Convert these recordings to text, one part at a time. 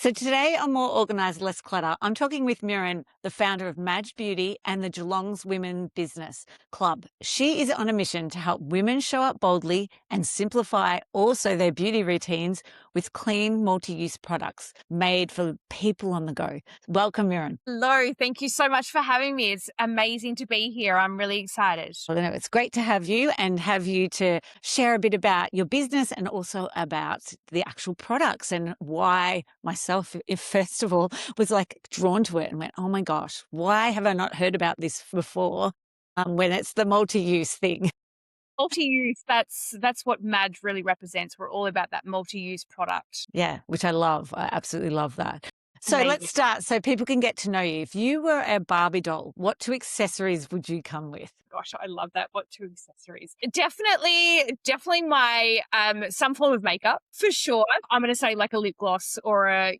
So today on More Organised, Less Clutter, I'm talking with Merrin, the founder of Madge Beauty and the Geelong's Women Business Club. She is on a mission to help women show up boldly and simplify also their beauty routines with clean, multi-use products made for people on the go. Welcome, Merrin. Hello, thank you so much for having me. It's amazing to be here. I'm really excited. Well, you know, it's great to have you and have you to share a bit about your business and also about the actual products and why myself, if first of all, was like drawn to it and went, oh my gosh, why have I not heard about this before? When it's the multi-use thing. Multi-use, that's what Madge really represents. We're all about that multi-use product. Yeah, which I love. I absolutely love that. So let's Amazing. start so people can get to know you. If you were a Barbie doll, what two accessories would you come with? Gosh, I love that. What two accessories? Definitely my some form of makeup for sure. I'm gonna say like a lip gloss or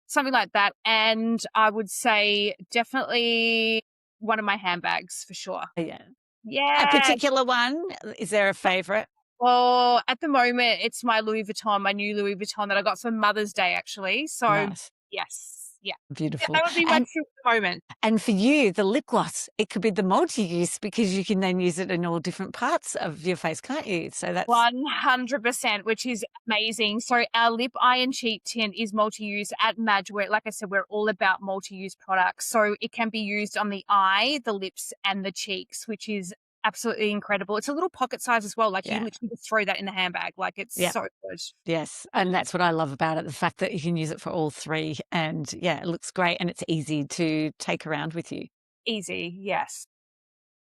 something like that. And I would say definitely one of my handbags for sure. Yeah. A Yeah. particular one? Is there a favorite? Well, at the moment, it's my Louis Vuitton, my new Louis Vuitton that I got for Mother's Day, actually. So, Nice. yes, yeah. Yeah, Beautiful. that would be my And two at the moment. And for you, the lip gloss, it could be the multi-use because you can then use it in all different parts of your face, can't you? So that's 100%, which is amazing. So our lip, eye, and cheek tint is multi-use at Madge. Like I said, we're all about multi-use products. So it can be used on the eye, the lips, and the cheeks, which is absolutely incredible. It's a little pocket size as well. Like you yeah, literally just throw that in the handbag. Like it's yeah, so good. yes. And that's what I love about it, the fact that you can use it for all three. And yeah, it looks great and it's easy to take around with you. Easy, yes.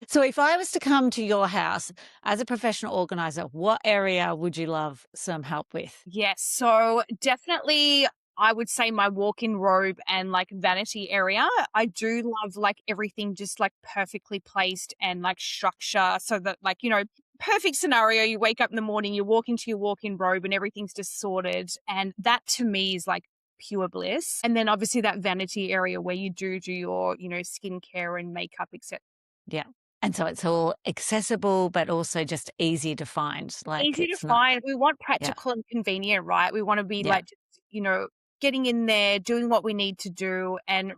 So if I was to come to your house as a professional organizer, what area would you love some help with? Yes, so definitely I would say my walk-in robe and like vanity area. I do love like everything just like perfectly placed and like structure so that perfect scenario, you wake up in the morning, you walk into your walk-in robe and everything's just sorted, and that to me is like pure bliss. And then obviously that vanity area where you do your, skincare and makeup, etc. Yeah. And so it's all accessible, but also just easy to find. Like Easy to it's not, find. We want yeah, practical and convenient, right? We wanna be yeah, like, just, getting in there, doing what we need to do, and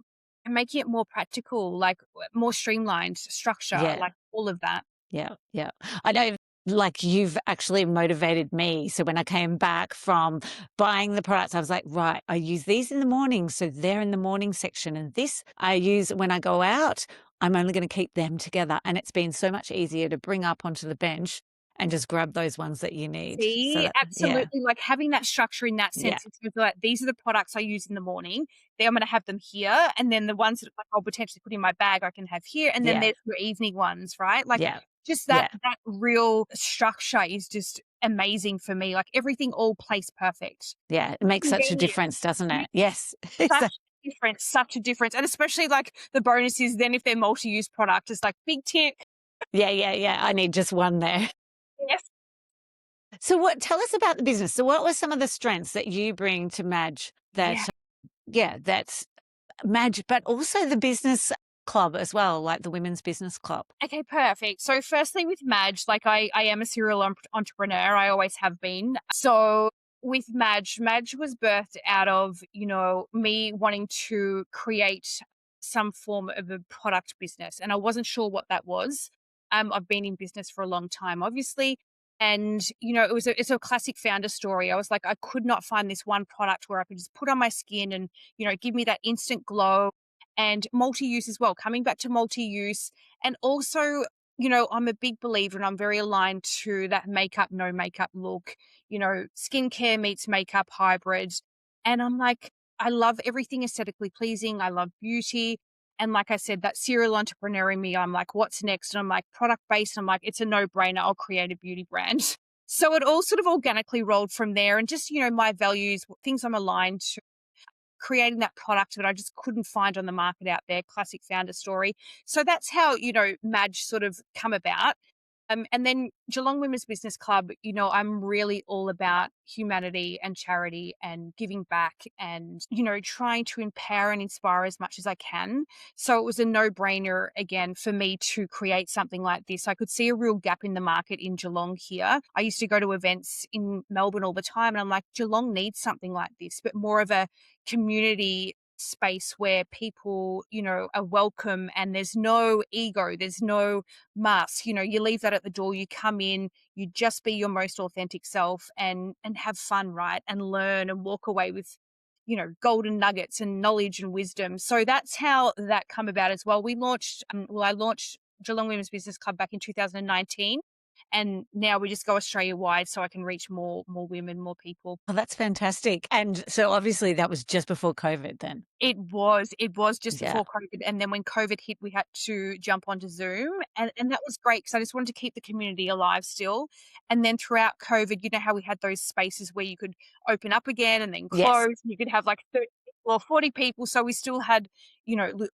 making it more practical, like, more streamlined structure, yeah. like, all of that. Yeah, yeah. I know, like, you've actually motivated me. So when I came back from buying the products, I was like, right, I use these in the morning. So they're in the morning section. And this I use when I go out. I'm only going to keep them together. And it's been so much easier to bring up onto the bench and just grab those ones that you need. So See, that, yeah, absolutely, like, having that structure in that yeah, sense, it's gonna be like, "These are the products I use in the morning. Then I'm gonna have them here, and then the ones that, like, I'll potentially put in my bag, I can have here, and then yeah, there's your evening ones," right? Like, yeah, just that yeah, that real structure is just amazing for me, like, everything all placed perfect. yeah. It makes such a Convenient. difference, doesn't Makes it? Yes. such a difference, and especially, like, the bonus is then if they're multi-use product, it's like, big tick. Yeah, yeah, yeah. I need just one there. Yes. So what tell us about the business. So what were some of the strengths that you bring to Madge Yeah. that yeah, that's Madge, but also the business club as well, like the women's business club? Okay, perfect. So firstly with Madge, like I am a serial entrepreneur. I always have been. So with Madge was birthed out of, me wanting to create some form of a product business. And I wasn't sure what that was. I've been in business for a long time, obviously. And, it's a classic founder story. I was like, I could not find this one product where I could just put on my skin and, give me that instant glow, and multi-use as well. Coming back to multi-use, and also, I'm a big believer and I'm very aligned to that makeup, no makeup look, skincare meets makeup hybrid. And I'm like, I love everything aesthetically pleasing. I love beauty. And like I said, that serial entrepreneur in me, I'm like, what's next? And I'm like, product based. I'm like, it's a no brainer. I'll create a beauty brand. So it all sort of organically rolled from there. And just, my values, things I'm aligned to, creating that product that I just couldn't find on the market out there, classic founder story. So that's how, Madge sort of come about. And then Geelong Women's Business Club, I'm really all about humanity and charity and giving back and, trying to empower and inspire as much as I can. So it was a no brainer again for me to create something like this. I could see a real gap in the market in Geelong here. I used to go to events in Melbourne all the time and I'm like, Geelong needs something like this, but more of a community space where people, are welcome and there's no ego, there's no mask. You leave that at the door, you come in, you just be your most authentic self and have fun, right? And learn and walk away with, golden nuggets and knowledge and wisdom. So that's how that come about as well. I launched Geelong Women's Business Club back in 2019 and now we just go Australia wide so I can reach more women, more people. Oh, that's fantastic. And so obviously that was just before COVID then. It was just Yeah. before COVID, and then when COVID hit, we had to jump onto Zoom, and that was great because I just wanted to keep the community alive still, and then throughout COVID, you know how we had those spaces where you could open up again and then Yes. close, and you could have, like, 30 people or 40 people, so we still had,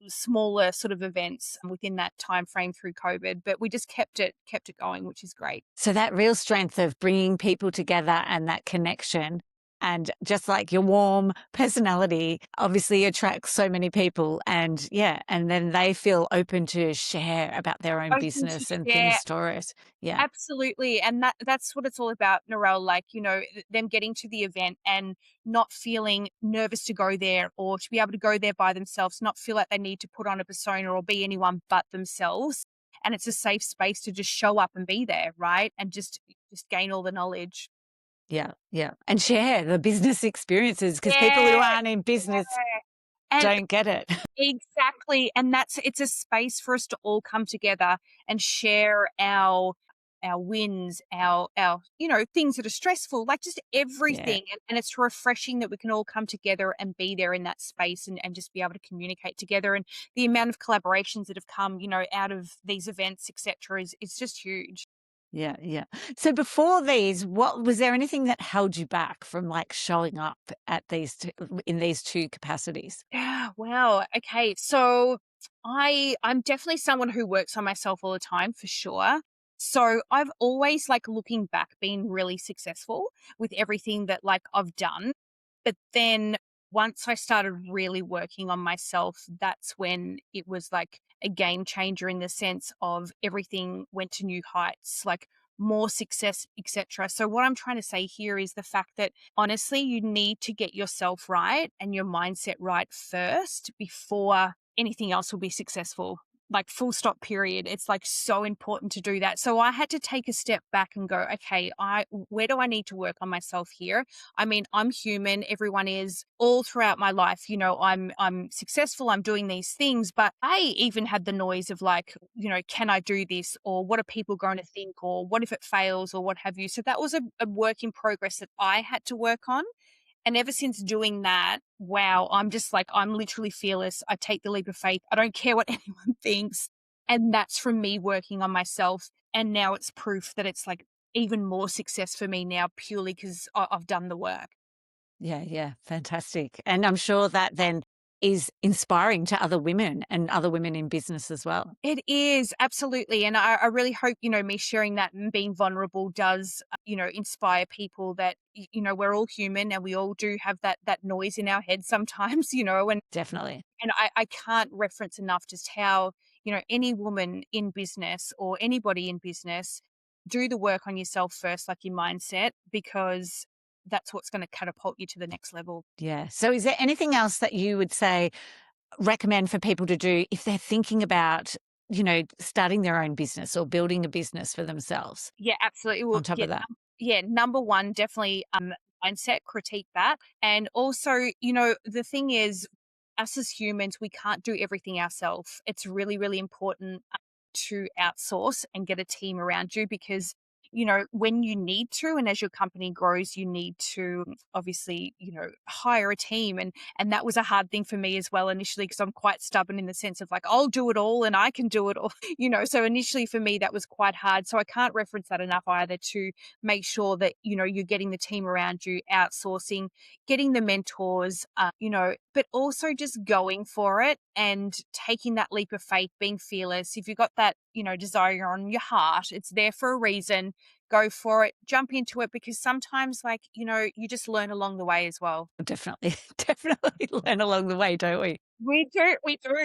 smaller sort of events within that time frame through COVID, but we just kept it going, which is great. So that real strength of bringing people together and that connection, and just like your warm personality obviously attracts so many people, and yeah, and then they feel open to share about their own Open to business and things, share. stories. Yeah. Absolutely, and that's what it's all about, Narelle, like, them getting to the event and not feeling nervous to go there or to be able to go there by themselves, not feel like they need to put on a persona or be anyone but themselves, and it's a safe space to just show up and be there, right? And just gain all the knowledge. Yeah. Yeah. And share the business experiences because people who Yeah, aren't in business yeah, and don't get it. exactly, and it's a space for us to all come together and share our wins, our things that are stressful, like just Yeah. everything, and it's refreshing that we can all come together and be there in that space and just be able to communicate together, and the amount of collaborations that have come, out of these events, et cetera, is just huge. Yeah, yeah. So before these, what was there anything that held you back from like showing up at these in these two capacities? Yeah, wow. Okay. So I'm definitely someone who works on myself all the time for sure. So I've always like looking back been really successful with everything that like I've done. But then once I started really working on myself, that's when it was like a game changer in the sense of everything went to new heights, like more success, etc. So what I'm trying to say here is the fact that honestly, you need to get yourself right and your mindset right first before anything else will be successful. Like full stop period. It's like so important to do that. So I had to take a step back and go, okay, I where do I need to work on myself here? I mean, I'm human. Everyone is all throughout my life. I'm successful. I'm doing these things, but I even had the noise of like, can I do this? Or what are people going to think? Or what if it fails? Or what have you? So that was a work in progress that I had to work on. And ever since doing that, wow, I'm just like, I'm literally fearless. I take the leap of faith. I don't care what anyone thinks. And that's from me working on myself. And now it's proof that it's like even more success for me now purely because I've done the work. Yeah, yeah, fantastic. And I'm sure that then is inspiring to other women and other women in business as well. It is absolutely. And I really hope, me sharing that and being vulnerable does, inspire people that, we're all human and we all do have that noise in our head sometimes, Definitely. and I can't reference enough just how, any woman in business or anybody in business, do the work on yourself first, like your mindset, because that's what's going to catapult you to the next level. Yeah. So is there anything else that you would say recommend for people to do if they're thinking about, starting their own business or building a business for themselves Yeah, absolutely. Well, on top yeah, of that? number one, definitely mindset, critique that. And also, the thing is, us as humans, we can't do everything ourselves. It's really, really important to outsource and get a team around you because, when you need to, and as your company grows, you need to obviously, hire a team. And that was a hard thing for me as well initially because I'm quite stubborn in the sense of like, I'll do it all and I can do it all, So initially for me, that was quite hard. So I can't reference that enough either to make sure that, you're getting the team around you, outsourcing, getting the mentors, but also just going for it and taking that leap of faith, being fearless. If you've got that, desire on your heart, it's there for a reason. Go for it, jump into it, because sometimes, like, you just learn along the way as well. Definitely, definitely learn along the way, don't we? We do,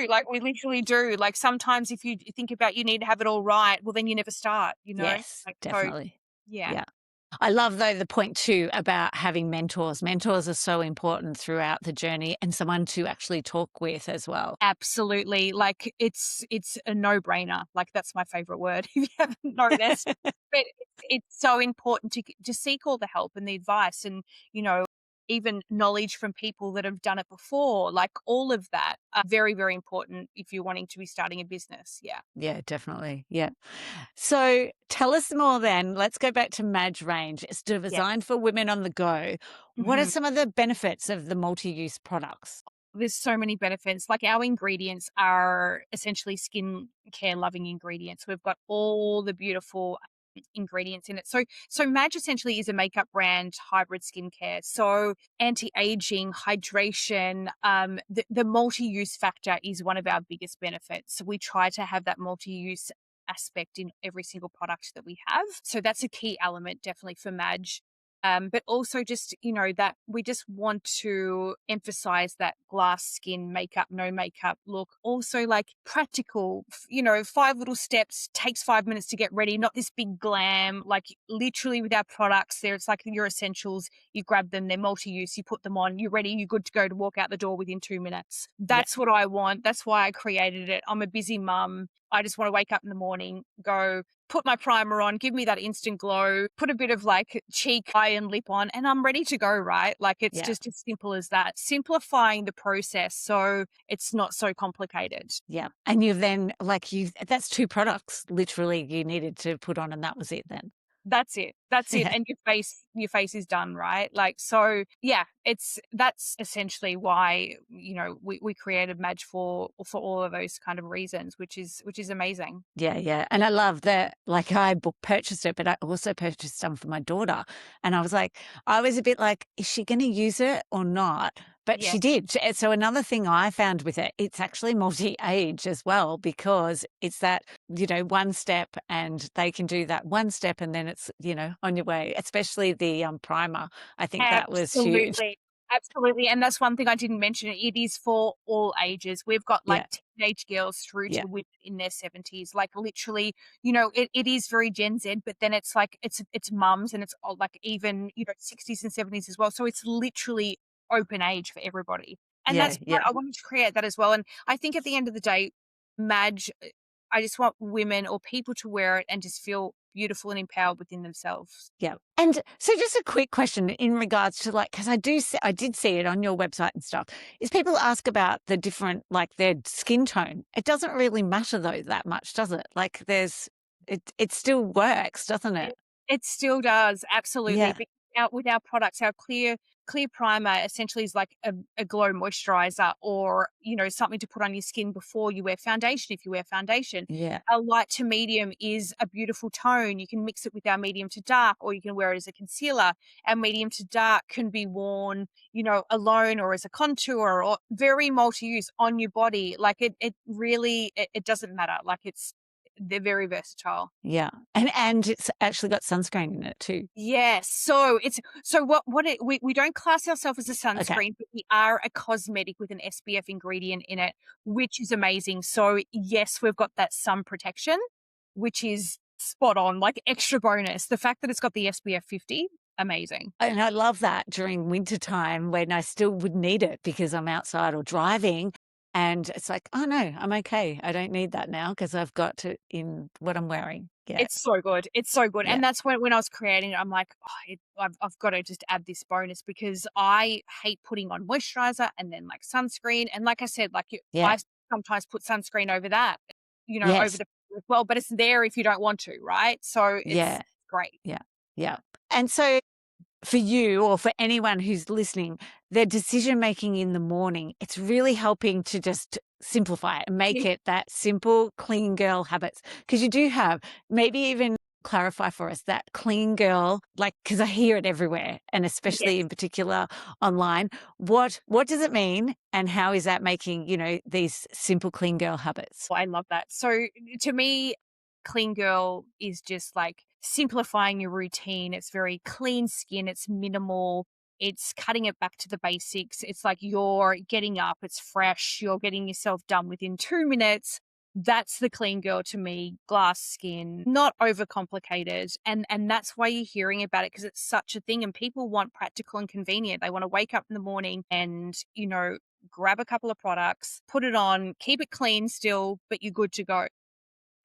like, we literally do. Like, sometimes if you think about you need to have it all right, well, then you never start, Yes, Like, so definitely. yeah. Yeah. I love, though, the point too about having mentors. Mentors are so important throughout the journey and someone to actually talk with as well. Absolutely. Like, it's a no-brainer. Like, that's my favorite word, if you haven't noticed. But it's so important to seek all the help and the advice and, even knowledge from people that have done it before. Like, all of that are very, very important if you're wanting to be starting a business. Yeah. Yeah, definitely. Yeah. So tell us more then. Let's go back to Madge range. It's Yeah. designed for women on the go. What are Mhm. some of the benefits of the multi-use products? There's so many benefits. Like, our ingredients are essentially skin care loving ingredients. We've got all the beautiful ingredients in it. So Madge essentially is a makeup brand, hybrid skincare. So anti-aging, hydration, the multi-use factor is one of our biggest benefits. So we try to have that multi-use aspect in every single product that we have. So that's a key element definitely for Madge. But also just, that we just want to emphasize that glass skin makeup, no makeup look. Also, like, practical, 5 little steps, takes 5 minutes to get ready, not this big glam. Like, literally with our products, it's like your essentials. You grab them, they're multi-use, you put them on, you're ready, you're good to go to walk out the door within 2 minutes. Yeah. That's what I want. That's why I created it. I'm a busy mum. I just want to wake up in the morning, go put my primer on, give me that instant glow, put a bit of like cheek, eye, and lip on, and I'm ready to go, right? Like, it's Yeah. just as simple as that. Simplifying the process so it's not so complicated. Yeah. And you then that's two products literally you needed to put on and that was it then. That's it. That's it. Yeah. And your face is done, right? Like, so yeah, that's essentially why, we created Madge for all of those kind of reasons, which is amazing. Yeah, yeah. And I love that, like, I purchased it, but I also purchased some for my daughter. And I was a bit like, is she going to use it or not? But Yeah. she did. So another thing I found with it, it's actually multi-age as well, because it's that, one step and they can do that one step and then it's, on your way, especially the primer. I think that was huge. Absolutely. Absolutely, and that's one thing I didn't mention. It is for all ages. We've got, like, Yeah, teenage girls through yeah, to women in their 70s. Like, literally, it is very Gen Z, but then it's like it's mums and it's all, like, even, 60s and 70s as well. So it's literally open age for everybody. And yeah, that's why yeah. I wanted to create that as well. And I think at the end of the day, Madge, I just want women or people to wear it and just feel beautiful and empowered within themselves. Yeah. And so just a quick question in regards to because I did see it on your website and stuff, is people ask about the different, like their skin tone. It doesn't really matter though that much, does it? Like it still works, doesn't it? It still does, absolutely. Yeah. Because with our products, our clear primer essentially is like a glow moisturizer, or, something to put on your skin before you wear foundation, if you wear foundation. Yeah. Our light to medium is a beautiful tone. You can mix it with our medium to dark, or you can wear it as a concealer. Our medium to dark can be worn, alone or as a contour, or very multi-use on your body. Like, it really, it doesn't matter. Like, they're very versatile. Yeah. And it's actually got sunscreen in it too. Yes. So we don't class ourselves as a Okay. sunscreen, but we are a cosmetic with an SPF ingredient in it, which is amazing. So yes, we've got that sun protection, which is spot on, like extra bonus. The fact that it's got the SPF 50, amazing. And I love that during winter time when I still would need it because I'm outside or driving. And it's like, oh no, I'm okay. I don't need that now because I've got to in what I'm wearing. Yeah. It's so good. It's so good. Yeah. And that's when I was creating it, I'm like, oh, I've got to just add this bonus, because I hate putting on moisturizer and then like sunscreen. And like I said, like, Yeah. I sometimes put sunscreen over that, over Yes. the as well, but it's there if you don't want to, right? So it's Yeah. great. Yeah. Yeah. And so for you or for anyone who's listening, their decision making in the morning, it's really helping to just simplify it and make Yeah. it that simple, clean girl habits. Because you do have maybe even clarify for us that clean girl, like, because I hear it everywhere, and Yes. especially in particular online. What does it mean, and how is that making, these simple clean girl habits? I love that. So to me, clean girl is just like simplifying your routine. It's very clean skin, it's minimal, it's cutting it back to the basics. It's like you're getting up, it's fresh, you're getting yourself done within 2 minutes. That's the clean girl to me, glass skin, not overcomplicated. And that's why you're hearing about it because it's such a thing and people want practical and convenient. They want to wake up in the morning and, grab a couple of products, put it on, keep it clean still, but you're good to go.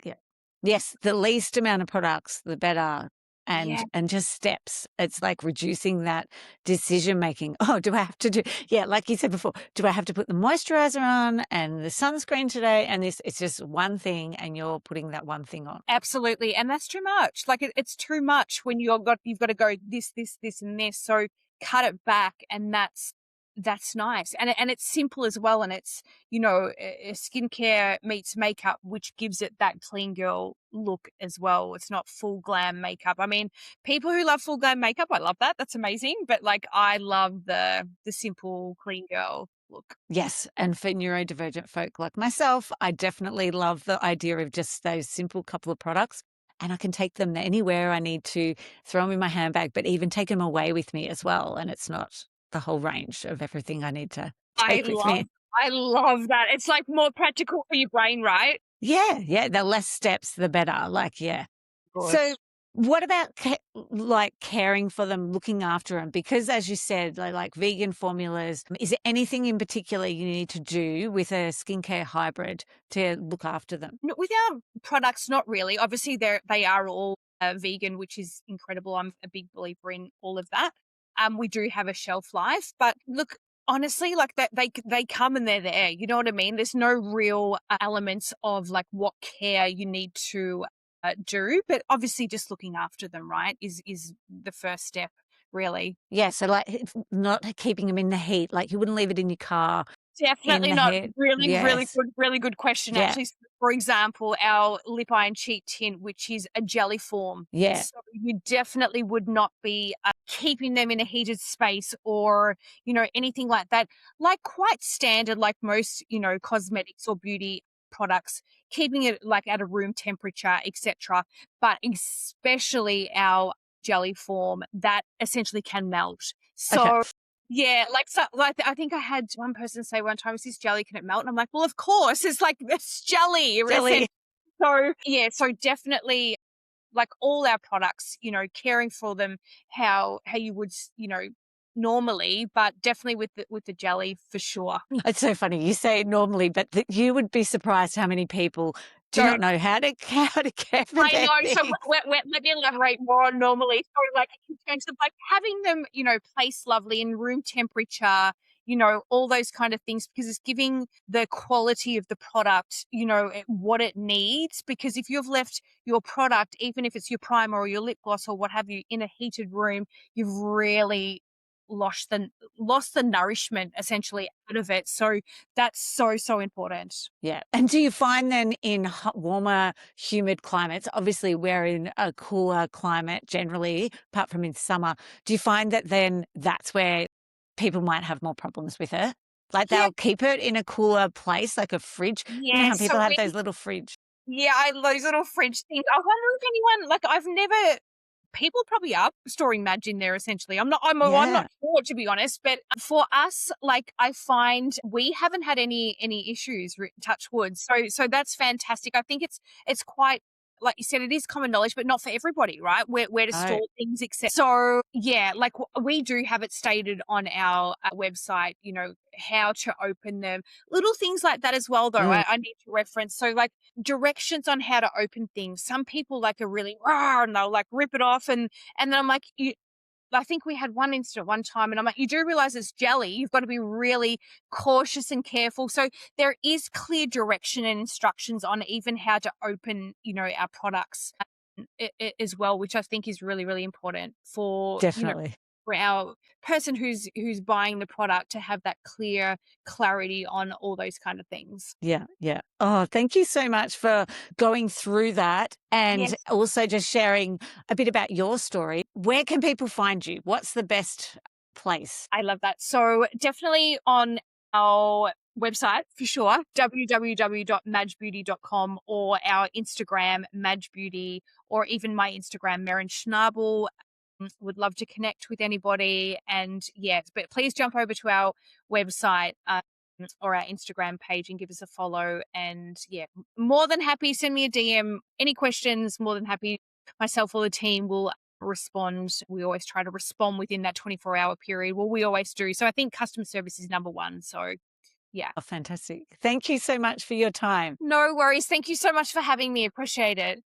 Yeah. Yes, the least amount of products, the better. And Yeah, and just steps. It's like reducing that decision making. Oh, do I have to do yeah, like you said before, do I have to put the moisturizer on and the sunscreen today? And this it's just one thing and you're putting that one thing on. absolutely. And that's too much. Like it's too much when you've got to go this, and this. So cut it back and that's nice. And it's simple as well. And it's, skincare meets makeup, which gives it that clean girl look as well. It's not full glam makeup. I mean, people who love full glam makeup, I love that. That's amazing. But like I love the simple clean girl look. Yes, and for neurodivergent folk like myself, I definitely love the idea of just those simple couple of products, and I can take them anywhere I need to, throw them in my handbag, but even take them away with me as well, and it's not the whole range of everything I need to I take with love me. I love that. It's like more practical for your brain, right? Yeah, yeah, the less steps, the better, like, yeah. Good. So, what about like caring for them, looking after them? Because as you said, like vegan formulas, is there anything in particular you need to do with a skincare hybrid to look after them? With our products, not really. Obviously, they are all vegan, which is incredible. I'm a big believer in all of that. We do have a shelf life, but look, honestly, like that, they come and they're there. You know what I mean? There's no real elements of like what care you need to do, but obviously, just looking after them, right, is the first step, really. Yeah, so like it's not keeping them in the heat, like you wouldn't leave it in your car in Definitely the not. heat. Yes. Really good question, Yeah. actually. For example, our lip iron cheek tint, which is a jelly form. Yeah. So you definitely would not be keeping them in a heated space or, anything like that. Like quite standard, like most, cosmetics or beauty products, keeping it like at a room temperature, etc. But especially our jelly form that essentially can melt. Okay. So yeah, like, so like, I think I had one person say one time, "Is this jelly? Can it melt?" And I'm like, "Well, of course, it's like it's jelly." Jelly. So, yeah, so definitely, like, all our products, caring for them how you would, normally, but definitely with the jelly for sure. It's so funny. You say it normally, but you would be surprised how many people do not Don't know how to care for I their know. So things. let me elaborate more on normally. So like in terms of like having them, placed lovely in room temperature, all those kind of things because it's giving the quality of the product, what it needs. Because if you've left your product, even if it's your primer or your lip gloss or what have you, in a heated room, you've really lost the nourishment essentially out of it. So that's so important. Yeah. And do you find then in warmer, humid climates, obviously we're in a cooler climate generally, apart from in summer, do you find that then that's where people might have more problems with it? Like Yeah, they'll keep it in a cooler place, like a fridge. You know yeah. how So people have when those little fridge. Yeah, I those little fridge things. I wonder if anyone like I've never people probably are storing Madge in there essentially. I'm not Yeah. sure to be honest, but for us, like I find we haven't had any issues, touch wood. So that's fantastic. I think it's quite like you said, it is common knowledge, but not for everybody, right? Where to Oh. store things, etc. So yeah, like we do have it stated on our website, how to open them, little things like that as well. Though Mm. I need to reference. So like directions on how to open things. Some people like are really raw and they'll like rip it off and then I'm like, I think we had one incident one time and I'm like, you do realize it's jelly. You've got to be really cautious and careful. So there is clear direction and instructions on even how to open, our products as well, which I think is really, really important for, Definitely. for our person who's buying the product to have that clear clarity on all those kind of things. Yeah, yeah. Oh, thank you so much for going through that and Yes. also just sharing a bit about your story. Where can people find you? What's the best place? I love that. So definitely on our website for sure, www.madgebeauty.com, or our Instagram, Madge Beauty, or even my Instagram, Merrin Schnabel. Would love to connect with anybody. And yes, but please jump over to our website or our Instagram page and give us a follow. And yeah, more than happy, send me a DM. Any questions, more than happy. Myself or the team will respond. We always try to respond within that 24-hour period. Well, we always do. So I think customer service is number one. So yeah. Oh, fantastic. Thank you so much for your time. No worries. Thank you so much for having me. Appreciate it.